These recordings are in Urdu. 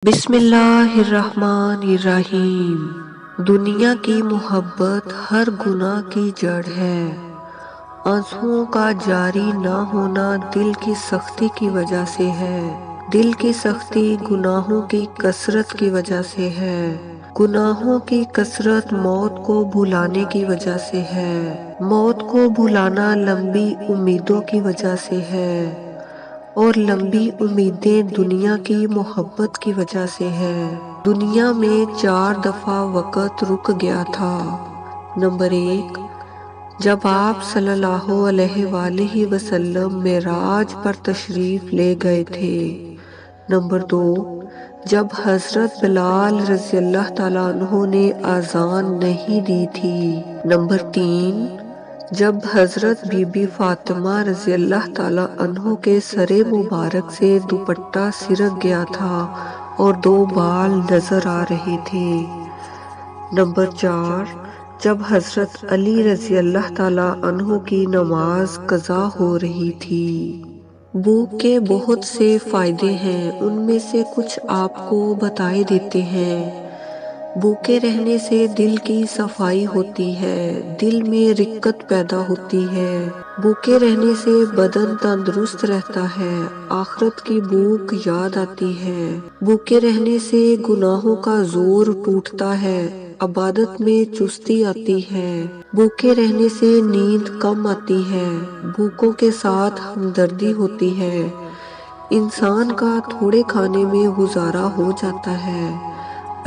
بسم اللہ الرحمن الرحیم۔ دنیا کی محبت ہر گناہ کی جڑ ہے۔ آنسوؤں کا جاری نہ ہونا دل کی سختی کی وجہ سے ہے۔ دل کی سختی گناہوں کی کثرت کی وجہ سے ہے۔ گناہوں کی کثرت موت کو بھلانے کی وجہ سے ہے۔ موت کو بھلانا لمبی امیدوں کی وجہ سے ہے، اور لمبی امیدیں دنیا کی محبت کی وجہ سے ہے۔ دنیا میں 4 دفعہ وقت رک گیا تھا۔ نمبر 1، جب آپ صلی اللہ علیہ وآلہ وسلم معراج پر تشریف لے گئے تھے۔ نمبر 2، جب حضرت بلال رضی اللہ تعالیٰ عنہ نے اذان نہیں دی تھی۔ نمبر 3، جب حضرت بی بی فاطمہ رضی اللہ تعالیٰ عنہ کے سر مبارک سے دوپٹہ سرک گیا تھا اور 2 بال نظر آ رہے تھے۔ نمبر 4، جب حضرت علی رضی اللہ تعالیٰ عنہ کی نماز قضا ہو رہی تھی۔ بھوک کے بہت سے فائدے ہیں، ان میں سے کچھ آپ کو بتائے دیتے ہیں۔ بھوکے رہنے سے دل کی صفائی ہوتی ہے، دل میں رقت پیدا ہوتی ہے۔ بھوکے رہنے سے بدن تندرست رہتا ہے، آخرت کی بھوک یاد آتی ہے۔ بھوکے رہنے سے گناہوں کا زور ٹوٹتا ہے، عبادت میں چستی آتی ہے۔ بھوکے رہنے سے نیند کم آتی ہے، بھوکوں کے ساتھ ہمدردی ہوتی ہے۔ انسان کا تھوڑے کھانے میں گزارا ہو جاتا ہے۔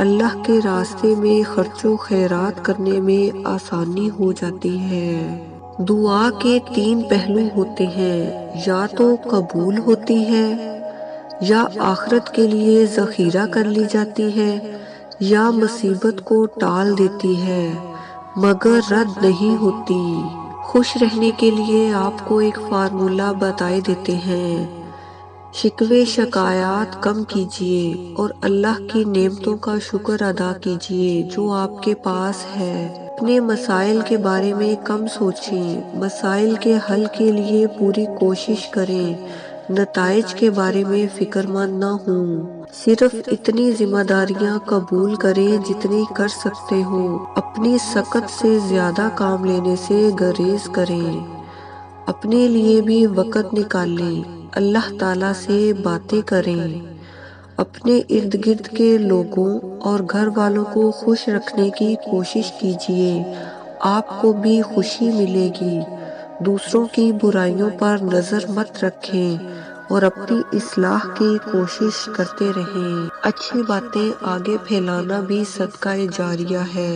اللہ کے راستے میں خرچ و خیرات کرنے میں آسانی ہو جاتی ہے۔ دعا کے 3 پہلو ہوتے ہیں، یا تو قبول ہوتی ہے، یا آخرت کے لیے ذخیرہ کر لی جاتی ہے، یا مصیبت کو ٹال دیتی ہے مگر رد نہیں ہوتی۔ خوش رہنے کے لیے آپ کو ایک فارمولہ بتائے دیتے ہیں۔ شکوے شکایات کم کیجیے اور اللہ کی نعمتوں کا شکر ادا کیجیے جو آپ کے پاس ہے۔ اپنے مسائل کے بارے میں کم سوچیں، مسائل کے حل کے لیے پوری کوشش کریں، نتائج کے بارے میں فکر مند نہ ہوں۔ صرف اتنی ذمہ داریاں قبول کریں جتنی کر سکتے ہو، اپنی طاقت سے زیادہ کام لینے سے گریز کریں۔ اپنے لیے بھی وقت نکالیں، اللہ تعالیٰ سے باتیں کریں۔ اپنے ارد گرد کے لوگوں اور گھر والوں کو خوش رکھنے کی کوشش کیجیے، آپ کو بھی خوشی ملے گی۔ دوسروں کی برائیوں پر نظر مت رکھیں اور اپنی اصلاح کی کوشش کرتے رہیں۔ اچھی باتیں آگے پھیلانا بھی صدقہ جاریہ ہے۔